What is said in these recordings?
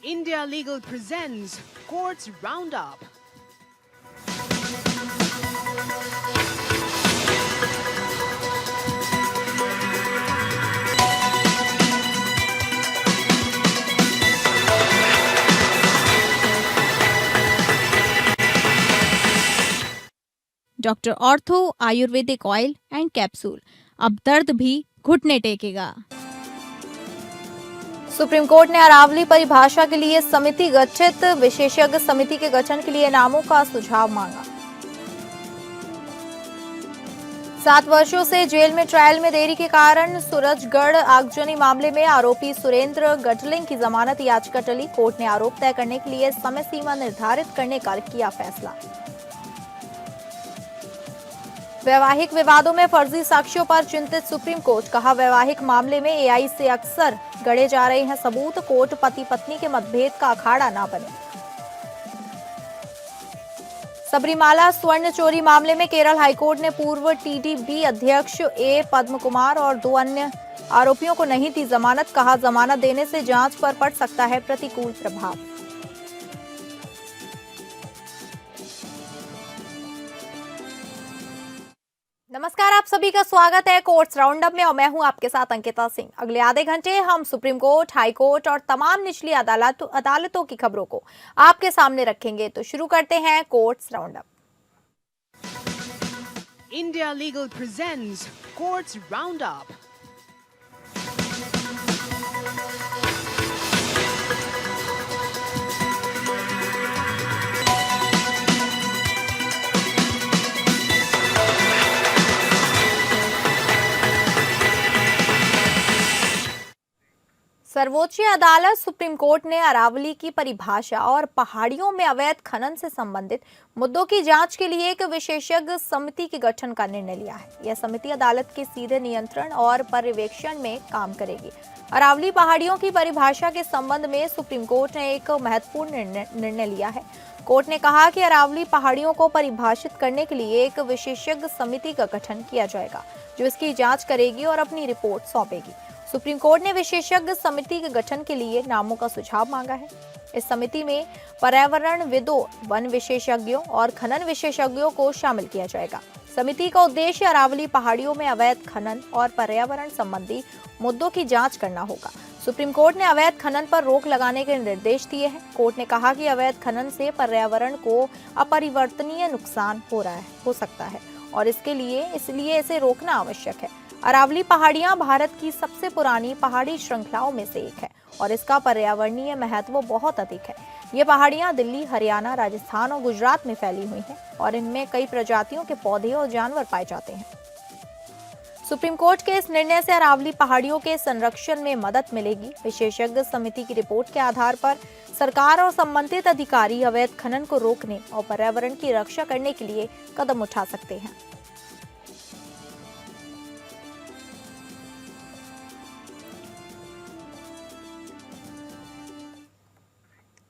India Legal presents Courts Roundup. Doctor ortho Ayurvedic oil and capsule, अब दर्द भी घुटने टेकेगा। सुप्रीम कोर्ट ने अरावली परिभाषा के लिए समिति गठित, विशेषज्ञ समिति के गठन के लिए नामों का सुझाव मांगा। 7 वर्षों से जेल में ट्रायल में देरी के कारण सूरजगढ़ आगजनी मामले में आरोपी सुरेंद्र गडलिंग की जमानत याचिका टली। कोर्ट ने आरोप तय करने के लिए समय सीमा निर्धारित करने का किया फैसला। वैवाहिक विवादों में फर्जी साक्ष्यों पर चिंतित सुप्रीम कोर्ट, कहा वैवाहिक मामले में एआई से अक्सर गढ़े जा रहे हैं सबूत, कोर्ट पति पत्नी के मतभेद का अखाड़ा ना बने। सबरीमाला स्वर्ण चोरी मामले में केरल हाईकोर्ट ने पूर्व टीडीबी अध्यक्ष ए पद्म कुमार और 2 अन्य आरोपियों को नहीं दी जमानत, कहा जमानत देने से जांच पर पड़ सकता है प्रतिकूल प्रभाव। नमस्कार, आप सभी का स्वागत है कोर्ट्स राउंडअप में और मैं हूं आपके साथ अंकिता सिंह। अगले आधे घंटे हम सुप्रीम कोर्ट, हाई कोर्ट और तमाम निचली अदालतों की खबरों को आपके सामने रखेंगे। तो शुरू करते हैं courts roundup. India Legal presents Courts Roundup. सर्वोच्च अदालत सुप्रीम कोर्ट ने अरावली की परिभाषा और पहाड़ियों में अवैध खनन से संबंधित मुद्दों की जांच के लिए एक विशेषज्ञ समिति के गठन का निर्णय लिया है। यह समिति अदालत के सीधे नियंत्रण और पर्यवेक्षण में काम करेगी। अरावली पहाड़ियों की परिभाषा के संबंध में सुप्रीम कोर्ट ने एक महत्वपूर्ण निर्णय लिया है। कोर्ट ने कहा कि अरावली पहाड़ियों को परिभाषित करने के लिए एक विशेषज्ञ समिति का गठन किया जाएगा, जो इसकी जांच करेगी और अपनी रिपोर्ट सौंपेगी। सुप्रीम कोर्ट ने विशेषज्ञ समिति के गठन के लिए नामों का सुझाव मांगा है। इस समिति में पर्यावरणविदों, वन विशेषज्ञों और खनन विशेषज्ञों को शामिल किया जाएगा। समिति का उद्देश्य अरावली पहाड़ियों में अवैध खनन और पर्यावरण संबंधी मुद्दों की जांच करना होगा। सुप्रीम कोर्ट ने अवैध खनन पर रोक लगाने के निर्देश दिए हैं। कोर्ट ने कहा कि अवैध खनन से पर्यावरण को अपरिवर्तनीय नुकसान हो सकता है और इसलिए इसे रोकना आवश्यक है। अरावली पहाड़ियां भारत की सबसे पुरानी पहाड़ी श्रृंखलाओं में से एक है और इसका पर्यावरणीय महत्व बहुत अधिक है। ये पहाड़ियां दिल्ली, हरियाणा, राजस्थान और गुजरात में फैली हुई हैं और इनमें कई प्रजातियों के पौधे और जानवर पाए जाते हैं। सुप्रीम कोर्ट के इस निर्णय से अरावली पहाड़ियों के संरक्षण में मदद मिलेगी। विशेषज्ञ समिति की रिपोर्ट के आधार पर सरकार और संबंधित अधिकारी अवैध खनन को रोकने और पर्यावरण की रक्षा करने के लिए कदम उठा सकते हैं।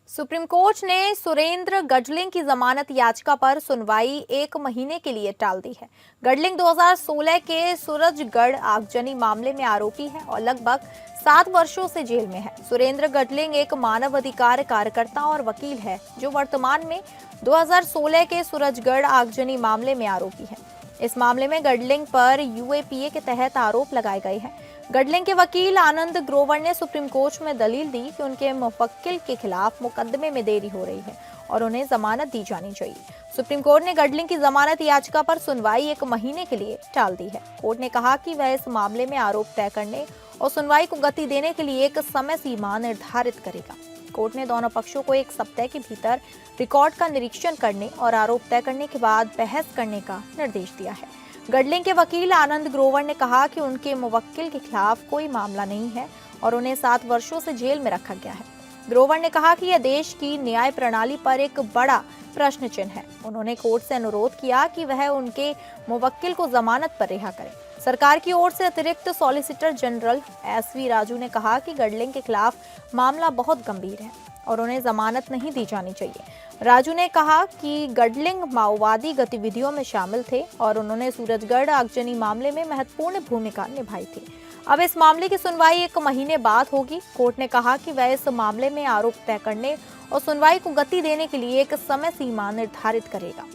सुप्रीम कोर्ट ने सुरेंद्र गडलिंग की जमानत याचिका पर सुनवाई 1 महीने के लिए टाल दी है। गडलिंग 2016 के सूरजगढ़ आगजनी मामले में आरोपी है और लगभग 7 वर्षों से जेल में है। सुरेंद्र गडलिंग एक मानवाधिकार कार्यकर्ता और वकील है, जो वर्तमान में 2016 के सूरजगढ़ आगजनी मामले में आरोपी है। इस मामले में गडलिंग पर यूएपीए के तहत आरोप लगाए गए हैं। गडलिंग के वकील आनंद ग्रोवर ने सुप्रीम कोर्ट में दलील दी कि उनके मुवक्किल के खिलाफ मुकदमे में देरी हो रही है और उन्हें जमानत दी जानी चाहिए। सुप्रीम कोर्ट ने गडलिंग की जमानत याचिका पर सुनवाई 1 महीने के लिए टाल दी है। कोर्ट ने कहा कि वह इस मामले में आरोप तय करने और सुनवाई को गति देने के लिए एक समय सीमा निर्धारित करेगा। कोर्ट ने दोनों पक्षों को 1 सप्ताह के भीतर रिकॉर्ड का निरीक्षण करने और आरोप तय करने के बाद बहस करने का निर्देश दिया है। गडलिंग के वकील आनंद ग्रोवर ने कहा कि उनके मुवक्किल के खिलाफ कोई मामला नहीं है और उन्हें 7 वर्षों से जेल में रखा गया है। ग्रोवर ने कहा कि यह देश की न्याय प्रणाली पर एक बड़ा प्रश्न चिन्ह है। उन्होंने कोर्ट से अनुरोध किया कि वह उनके मुवक्किल को जमानत पर रिहा करें। सरकार की ओर से अतिरिक्त सॉलिसिटर जनरल एसवी राजू ने कहा कि गडलिंग के खिलाफ मामला बहुत गंभीर है और उन्हें जमानत नहीं दी जानी चाहिए। राजू ने कहा कि गडलिंग माओवादी गतिविधियों में शामिल थे और उन्होंने सूरजगढ़ आगजनी मामले में महत्वपूर्ण भूमिका निभाई थी। अब इस मामले की सुनवाई 1 महीने बाद होगी। कोर्ट ने कहा कि वह इस मामले में आरोप तय करने और सुनवाई को गति देने के लिए एक समय सीमा निर्धारित करेगा।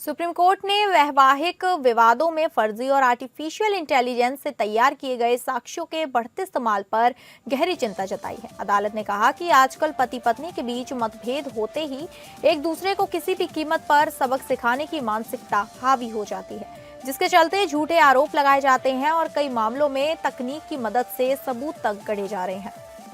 सुप्रीम कोर्ट ने वैवाहिक विवादों में फर्जी और आर्टिफिशियल इंटेलिजेंस से तैयार किए गए साक्ष्यों के बढ़ते इस्तेमाल पर गहरी चिंता जताई है। अदालत ने कहा कि आजकल पति पत्नी के बीच मतभेद होते ही एक दूसरे को किसी भी कीमत पर सबक सिखाने की मानसिकता हावी हो जाती है, जिसके चलते झूठे आरोप लगाए जाते हैं और कई मामलों में तकनीक की मदद से सबूत तक गढ़े जा रहे हैं।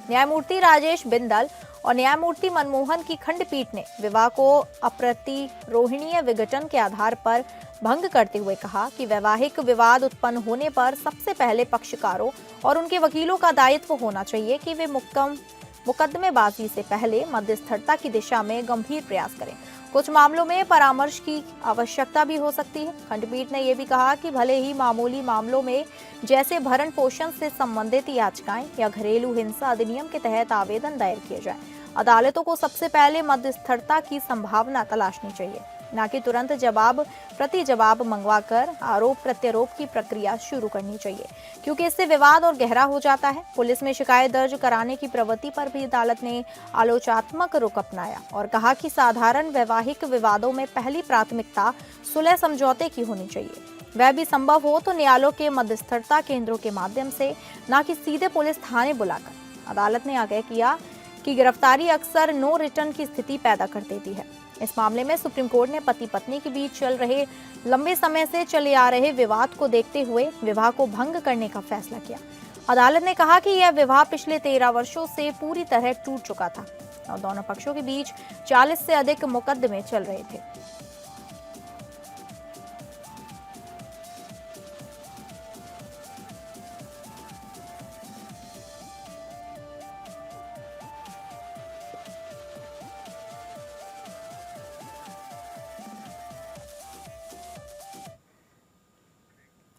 न्यायमूर्ति राजेश बिंदल और न्यायमूर्ति मनमोहन की खंडपीठ ने विवाह को अप्रतिरोहणीय विघटन के आधार पर भंग करते हुए कहा कि वैवाहिक विवाद उत्पन्न होने पर सबसे पहले पक्षकारों और उनके वकीलों का दायित्व होना चाहिए कि वे मुकदमेबाजी से पहले मध्यस्थता की दिशा में गंभीर प्रयास करें। कुछ मामलों में परामर्श की आवश्यकता भी हो सकती है। खंडपीठ ने यह भी कहा कि भले ही मामूली मामलों में जैसे भरण पोषण से संबंधित याचिकाएं या घरेलू हिंसा अधिनियम के तहत आवेदन दायर किए जाएं, अदालतों को सबसे पहले मध्यस्थता की संभावना तलाशनी चाहिए, न कि तुरंत जवाब प्रति जवाब मंगवाकर आरोप प्रत्यारोप की प्रक्रिया शुरू करनी चाहिए, क्योंकि इससे विवाद और गहरा हो जाता है। पुलिस में शिकायत दर्ज कराने की प्रवृत्ति पर भी अदालत ने आलोचनात्मक रुख अपनाया और कहा कि साधारण वैवाहिक विवादों में पहली प्राथमिकता सुलह समझौते की होनी चाहिए। वह भी संभव हो तो न्यायालयों के मध्यस्थता केंद्रों के माध्यम से, न कि सीधे पुलिस थाने बुलाकर। अदालत ने आगाह किया कि गिरफ्तारी अक्सर नो रिटर्न की स्थिति पैदा कर देती है। इस मामले में सुप्रीम कोर्ट ने पति पत्नी के बीच चल रहे लंबे समय से चले आ रहे विवाद को देखते हुए विवाह को भंग करने का फैसला किया। अदालत ने कहा कि यह विवाह पिछले 13 वर्षों से पूरी तरह टूट चुका था और दोनों पक्षों के बीच 40 से अधिक मुकदमे चल रहे थे।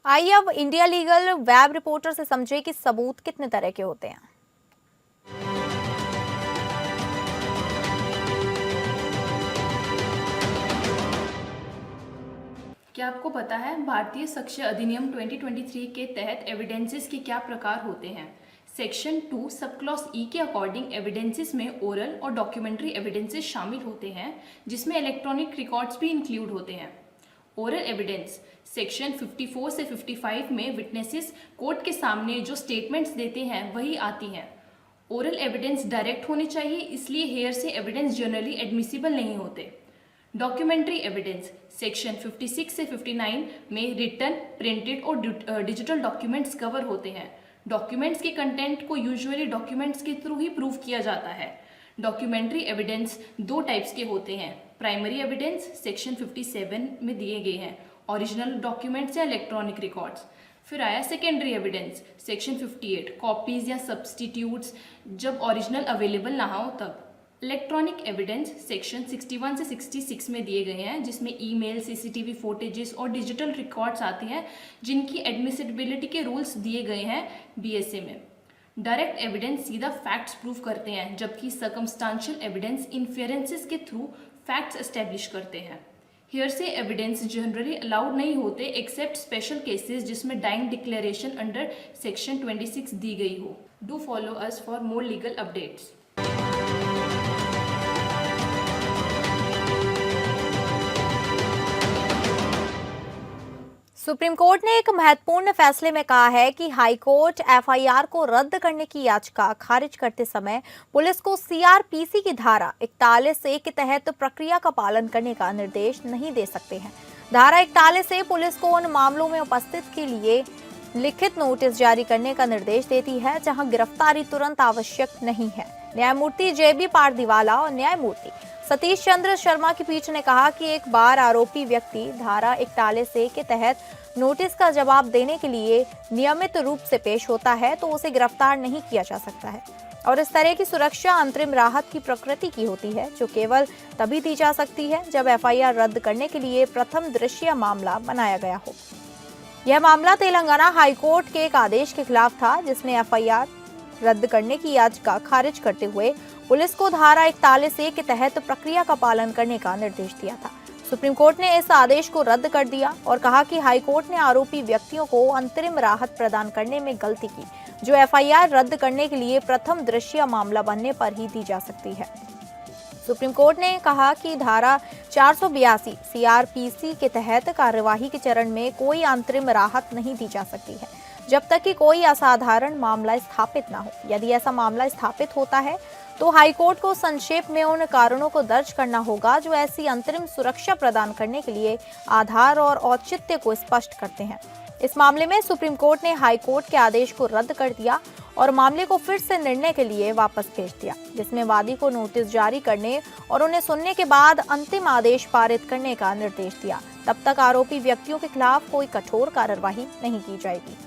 आइए अब इंडिया लीगल वेब रिपोर्टर से समझे कि सबूत कितने तरह के होते हैं। क्या आपको पता है भारतीय साक्ष्य अधिनियम 2023 के तहत एविडेंसेस के क्या प्रकार होते हैं? सेक्शन 2 सब क्लॉज ई के अकॉर्डिंग एविडेंसेस में ओरल और डॉक्यूमेंट्री एविडेंसेस शामिल होते हैं, जिसमें इलेक्ट्रॉनिक रिकॉर्ड्स भी इंक्लूड होते हैं। ओरल एविडेंस सेक्शन 54 से 55 में विटनेसेस कोर्ट के सामने जो स्टेटमेंट्स देते हैं वही आती हैं। ओरल एविडेंस डायरेक्ट होने चाहिए, इसलिए हेयर से एविडेंस जनरली एडमिसिबल नहीं होते। डॉक्यूमेंट्री एविडेंस सेक्शन 56 से 59 में रिटन, प्रिंटेड और डिजिटल डॉक्यूमेंट्स कवर होते हैं। डॉक्यूमेंट्स के कंटेंट को यूजुअली डॉक्यूमेंट्स के थ्रू ही प्रूव किया जाता है। डॉक्यूमेंट्री एविडेंस 2 टाइप्स के होते हैं। प्राइमरी एविडेंस सेक्शन 57 में दिए गए हैं, ओरिजिनल डॉक्यूमेंट्स या इलेक्ट्रॉनिक रिकॉर्ड्स। फिर आया सेकेंडरी एविडेंस सेक्शन 58, कॉपीज या सब्सटीट्यूट्स जब ओरिजिनल अवेलेबल ना हो तब। इलेक्ट्रॉनिक एविडेंस सेक्शन 61 से 66 में दिए गए हैं, जिसमें ईमेल, सीसीटीवी फुटेजेस और डिजिटल रिकॉर्ड्स आते हैं, जिनकी एडमिसिबिलिटी के रूल्स दिए गए हैं बीएसए में। डायरेक्ट एविडेंस सीधा फैक्ट्स प्रूव करते हैं, जबकि सर्कमस्टांशियल एविडेंस इन्फेरेंसेस के थ्रू फैक्ट्स एस्टेब्लिश करते हैं। हियरसे एविडेंस जनरली अलाउड नहीं होते एक्सेप्ट स्पेशल केसेस जिसमें डाइंग डिक्लेरेशन अंडर सेक्शन 26 दी गई हो। Do follow us for more legal updates. Supreme court ने एक महत्वपूर्ण फैसले में कहा है कि हाई कोर्ट एफआईआर को रद्द करने की याचिका खारिज करते समय पुलिस को सीआरपीसी की धारा 41A के तहत प्रक्रिया का पालन करने का निर्देश नहीं दे सकते हैं। धारा 41A पुलिस को उन मामलों में उपस्थित के लिए लिखित नोटिस जारी करने का निर्देश देती है जहां गिरफ्तारी तुरंत आवश्यक नहीं है। न्यायमूर्ति JB पारदीवाला और न्यायमूर्ति सतीश चंद्र शर्मा की पीठ ने कहा कि एक बार आरोपी व्यक्ति धारा 41A के तहत नोटिस का जवाब देने के लिए नियमित रूप से पेश होता है तो उसे गिरफ्तार नहीं किया जा सकता है, और इस तरह की सुरक्षा अंतरिम राहत की प्रकृति की होती है, जो केवल तभी दी जा सकती है जब एफआईआर रद्द करने के लिए प्रथम दृश्य मामला बनाया गया हो। यह मामला तेलंगाना हाईकोर्ट के एक आदेश के खिलाफ था, जिसने एफआईआर रद्द करने की याचिका खारिज करते हुए पुलिस को धारा 41A के तहत प्रक्रिया का पालन करने का निर्देश दिया था। सुप्रीम कोर्ट ने इस आदेश को रद्द कर दिया और कहा कि हाई कोर्ट ने आरोपी व्यक्तियों को अंतरिम राहत प्रदान करने में गलती की, जो एफआईआर रद्द करने के लिए प्रथम दृष्टया मामला बनने पर ही दी जा सकती है। सुप्रीम कोर्ट ने कहा कि धारा 482 सीआरपीसी के तहत कार्यवाही के चरण में कोई अंतरिम राहत नहीं दी जा सकती है जब तक कि कोई असाधारण मामला स्थापित न हो। यदि ऐसा मामला स्थापित होता है तो हाईकोर्ट को संक्षेप में उन कारणों को दर्ज करना होगा जो ऐसी अंतरिम सुरक्षा प्रदान करने के लिए आधार और औचित्य को स्पष्ट करते हैं। इस मामले में सुप्रीम कोर्ट ने हाई कोर्ट के आदेश को रद्द कर दिया और मामले को फिर से निर्णय के लिए वापस भेज दिया, जिसमें वादी को नोटिस जारी करने और उन्हें सुनने के बाद अंतिम आदेश पारित करने का निर्देश दिया। तब तक आरोपी व्यक्तियों के खिलाफ कोई कठोर कार्रवाई नहीं की जाएगी।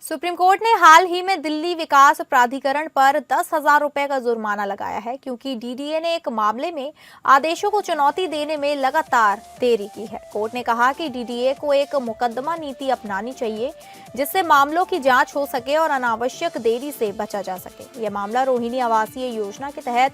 सुप्रीम कोर्ट ने हाल ही में दिल्ली विकास प्राधिकरण पर 10,000 रुपए का जुर्माना लगाया है, क्योंकि डीडीए ने एक मामले में आदेशों को चुनौती देने में लगातार देरी की है। कोर्ट ने कहा कि डीडीए को एक मुकदमा नीति अपनानी चाहिए जिससे मामलों की जांच हो सके और अनावश्यक देरी से बचा जा सके। यह मामला रोहिणी आवासीय योजना के तहत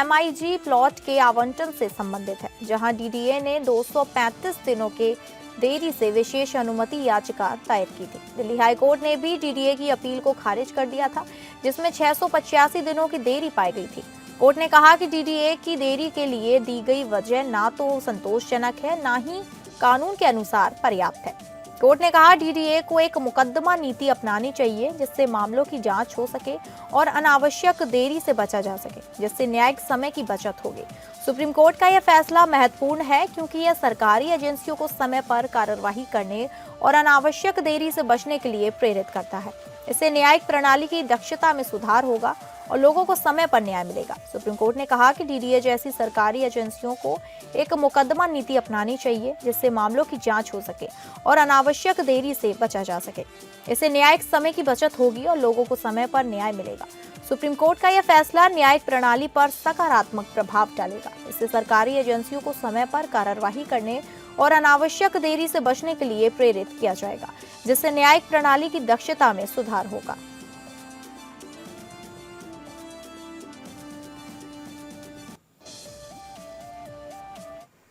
MIG प्लॉट के आवंटन से संबंधित है, जहाँ डीडीए ने 235 दिनों के देरी से विशेष अनुमति याचिका दायर की थी। दिल्ली हाई कोर्ट ने भी डीडीए की अपील को खारिज कर दिया था, जिसमें 685 दिनों की देरी पाई गई थी। कोर्ट ने कहा कि डीडीए की देरी के लिए दी गई वजह ना तो संतोषजनक है, ना ही कानून के अनुसार पर्याप्त है। कोर्ट ने कहा डीडीए को एक मुकदमा नीति अपनानी चाहिए जिससे मामलों की जांच हो सके और अनावश्यक देरी से बचा जा सके, जिससे न्यायिक समय की बचत होगी। सुप्रीम कोर्ट का यह फैसला महत्वपूर्ण है क्योंकि यह सरकारी एजेंसियों को समय पर कार्यवाही करने और अनावश्यक देरी से बचने के लिए प्रेरित करता है। इससे न्यायिक प्रणाली की दक्षता में सुधार होगा और लोगों को समय पर न्याय मिलेगा। सुप्रीम कोर्ट ने कहा कि डीडीए जैसी सरकारी एजेंसियों को एक मुकदमा नीति अपनानी चाहिए जिससे मामलों की जांच हो सके और अनावश्यक देरी से बचा जा सके। इससे न्यायिक समय की बचत होगी और लोगों को समय पर न्याय मिलेगा। सुप्रीम कोर्ट का यह फैसला न्यायिक प्रणाली पर सकारात्मक प्रभाव डालेगा। इससे सरकारी एजेंसियों को समय पर कार्यवाही करने और अनावश्यक देरी से बचने के लिए प्रेरित किया जाएगा, जिससे न्यायिक प्रणाली की दक्षता में सुधार होगा।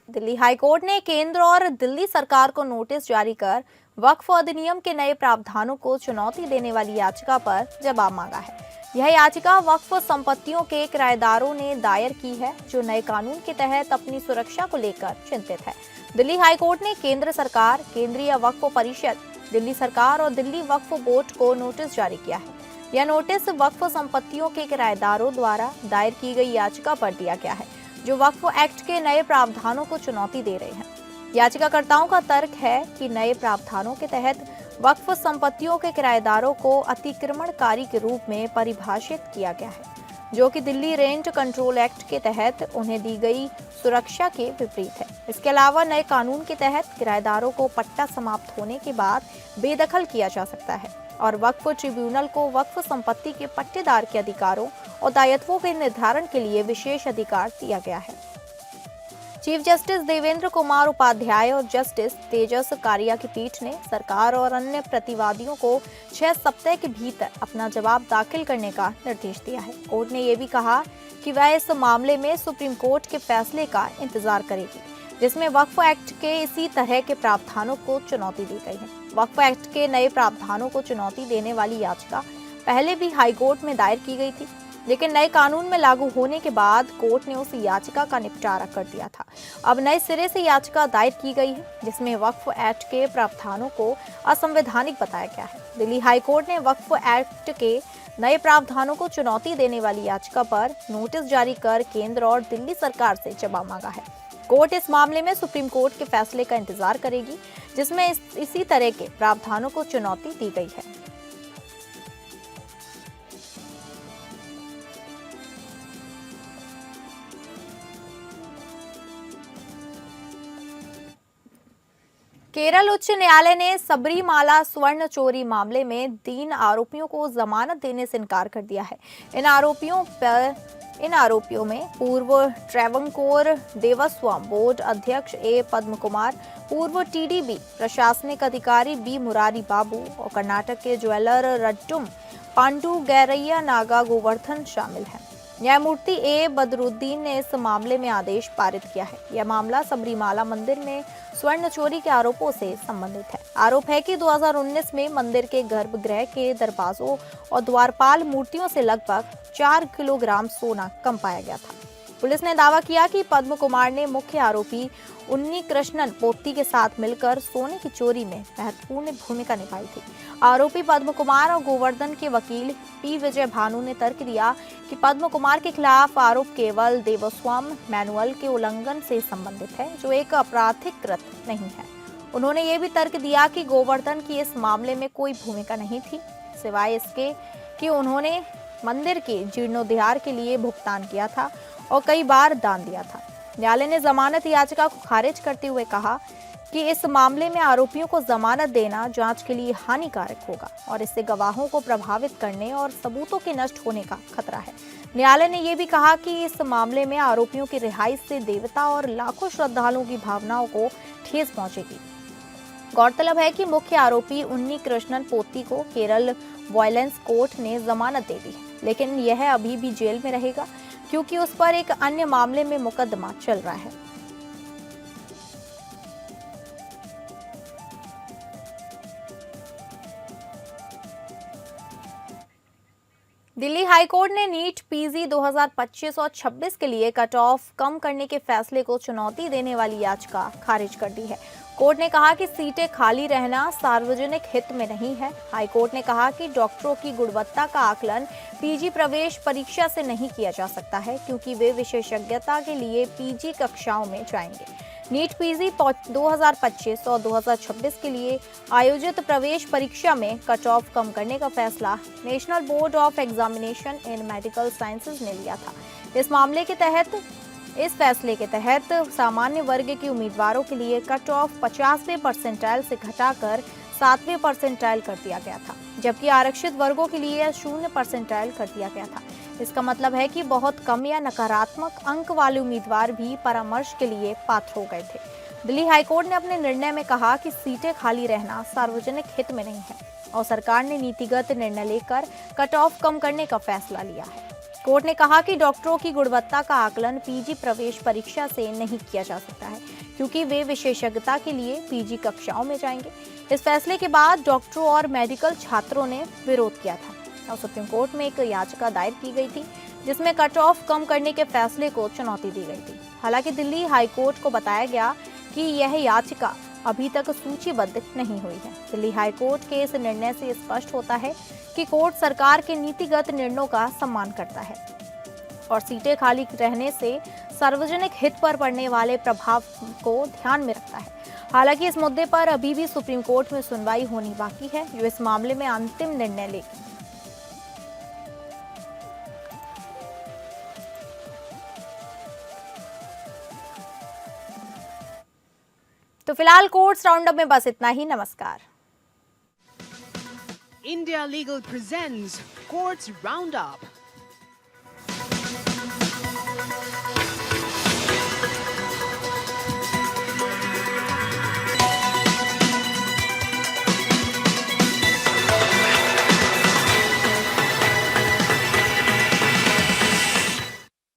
दिल्ली हाईकोर्ट ने केंद्र और दिल्ली सरकार को नोटिस जारी कर वक्फ अधिनियम के नए प्रावधानों को चुनौती देने वाली याचिका पर जवाब मांगा है। यह याचिका वक्फ संपत्तियों के किराएदारों ने दायर की है, जो नए कानून के तहत अपनी सुरक्षा को लेकर चिंतित है। दिल्ली हाईकोर्ट ने केंद्र सरकार, केंद्रीय वक्फ परिषद, दिल्ली सरकार और दिल्ली वक्फ बोर्ड को नोटिस जारी किया है। यह नोटिस वक्फ संपत्तियों के किराएदारों द्वारा दायर की गई याचिका पर दिया गया है, जो वक्फ एक्ट के नए प्रावधानों को चुनौती दे रहे हैं। याचिकाकर्ताओं का तर्क है कि नए प्रावधानों के तहत वक्फ संपत्तियों के किराएदारों को अतिक्रमणकारी के रूप में परिभाषित किया गया है, जो कि दिल्ली रेंट कंट्रोल एक्ट के तहत उन्हें दी गई सुरक्षा के विपरीत है। इसके अलावा नए कानून के तहत किराएदारों को पट्टा समाप्त होने के बाद बेदखल किया जा सकता है और वक्फ ट्रिब्यूनल को वक्फ संपत्ति के पट्टेदार के अधिकारों और दायित्वों के निर्धारण के लिए विशेष अधिकार दिया गया है। चीफ जस्टिस देवेंद्र कुमार उपाध्याय और जस्टिस तेजस कारिया की पीठ ने सरकार और अन्य प्रतिवादियों को 6 सप्ताह के भीतर अपना जवाब दाखिल करने का निर्देश दिया है। कोर्ट ने यह भी कहा कि वह इस मामले में सुप्रीम कोर्ट के फैसले का इंतजार करेगी, जिसमें वक्फ एक्ट के इसी तरह के प्रावधानों को चुनौती दी गई है। वक्फ एक्ट के नए प्रावधानों को चुनौती देने वाली याचिका पहले भी हाई कोर्ट में दायर की गई थी, लेकिन नए कानून में लागू होने के बाद कोर्ट ने उस याचिका का निपटारा कर दिया था। अब नए सिरे से याचिका दायर की गई है, जिसमें वक्फ एक्ट के प्रावधानों को असंवैधानिक बताया गया है। दिल्ली हाई कोर्ट ने वक्फ एक्ट के नए प्रावधानों को चुनौती देने वाली याचिका पर नोटिस जारी कर केंद्र और दिल्ली सरकार से जवाब मांगा है। कोर्ट इस मामले में सुप्रीम कोर्ट के फैसले का इंतजार करेगी, जिसमें इसी तरह के प्रावधानों को चुनौती दी गई है। केरल उच्च न्यायालय ने सबरीमाला स्वर्ण चोरी मामले में 3 आरोपियों को जमानत देने से इनकार कर दिया है। इन आरोपियों में पूर्व ट्रेवंकोर देवस्वाम बोर्ड अध्यक्ष ए पद्म कुमार, पूर्व टीडीबी प्रशासनिक अधिकारी बी मुरारी बाबू और कर्नाटक के ज्वेलर रट्टुम पांडु गैरैया नागा गोवर्धन शामिल हैं। न्यायमूर्ति ए बदरुद्दीन ने इस मामले में आदेश पारित किया है। यह मामला सबरीमाला मंदिर में स्वर्ण चोरी के आरोपों से संबंधित है। आरोप है कि 2019 में मंदिर के गर्भगृह के दरवाजों और द्वारपाल मूर्तियों से लगभग 4 किलोग्राम सोना कम पाया गया था। पुलिस ने दावा किया कि पद्म कुमार ने मुख्य आरोपी उन्नी कृष्णन पोत्ती के साथ मिलकर सोने की चोरी में महत्वपूर्ण भूमिका निभाई थी। आरोपी पद्म कुमार और गोवर्धन के वकील पी विजय भानु ने तर्क दिया कि पद्म कुमार के खिलाफ आरोप केवल देवस्वाम मैनुअल के उल्लंघन से संबंधित है, जो एक आपराधिक कृत्य नहीं है। उन्होंने ये भी तर्क दिया कि गोवर्धन की इस मामले में कोई भूमिका नहीं थी, सिवाय इसके कि उन्होंने मंदिर के जीर्णोद्धार के लिए भुगतान किया था और कई बार दान दिया था। न्यायालय ने जमानत याचिका को खारिज करते हुए कहा कि इस मामले में आरोपियों को जमानत देना जांच के लिए हानिकारक होगा और इससे गवाहों को प्रभावित करने और सबूतों के नष्ट होने का खतरा है। न्यायालय ने यह भी कहा कि इस मामले में आरोपियों की रिहाई से देवता और लाखों श्रद्धालुओं की भावनाओं को ठेस पहुंचेगी। गौरतलब है कि मुख्य आरोपी उन्नी कृष्णन पोत्ती को केरल वायलेंस कोर्ट ने जमानत दे दी है, लेकिन यह अभी भी जेल में रहेगा क्योंकि उस पर एक अन्य मामले में मुकदमा चल रहा है। दिल्ली हाईकोर्ट ने नीट पीजी 2025 और 26 के लिए कट ऑफ कम करने के फैसले को चुनौती देने वाली याचिका खारिज कर दी है। कोर्ट ने कहा कि सीटें खाली रहना सार्वजनिक हित में नहीं है। हाईकोर्ट ने कहा कि डॉक्टरों की गुणवत्ता का आकलन पीजी प्रवेश परीक्षा से नहीं किया जा सकता है, क्योंकि वे विशेषज्ञता के लिए पीजी कक्षाओं में जाएंगे। नीट पीजी 2025 और 2026 के लिए आयोजित प्रवेश परीक्षा में कट ऑफ कम करने का फैसला national board of examination in medical sciences ने लिया था। इस फैसले के तहत सामान्य वर्ग के उम्मीदवारों के लिए कट ऑफ 50वें परसेंटाइल से घटाकर 7वें परसेंटाइल कर दिया गया था, जबकि आरक्षित वर्गों के लिए 0 परसेंटाइल कर दिया गया था। इसका मतलब है कि बहुत कम या नकारात्मक अंक वाले उम्मीदवार भी परामर्श के लिए पात्र हो गए थे। दिल्ली हाईकोर्ट ने अपने निर्णय में कहा कि सीटें खाली रहना सार्वजनिक हित में नहीं है और सरकार ने नीतिगत निर्णय लेकर कट ऑफ कम करने का फैसला लिया है। कोर्ट ने कहा कि डॉक्टरों की गुणवत्ता का आकलन पीजी प्रवेश परीक्षा से नहीं किया जा सकता है, क्योंकि वे विशेषज्ञता के लिए पीजी कक्षाओं में जाएंगे। इस फैसले के बाद डॉक्टरों और मेडिकल छात्रों ने विरोध किया था और सुप्रीम कोर्ट में एक याचिका दायर की गई थी, जिसमें कट ऑफ कम करने के फैसले को चुनौती दी गई थी। हालांकि दिल्ली हाईकोर्ट को बताया गया कि यह याचिका अभी तक सूचीबद्ध नहीं हुई है। दिल्ली हाईकोर्ट के इस निर्णय से स्पष्ट होता है कि कोर्ट सरकार के नीतिगत निर्णयों का सम्मान करता है और सीटें खाली रहने से सार्वजनिक हित पर पड़ने वाले प्रभाव को ध्यान में रखता है। हालांकि इस मुद्दे पर अभी भी सुप्रीम कोर्ट में सुनवाई होनी बाकी है, जो इस मामले में अंतिम निर्णय लेगी। तो फिलहाल कोर्ट्स राउंडअप में बस इतना ही। नमस्कार। India Legal presents Courts Roundup.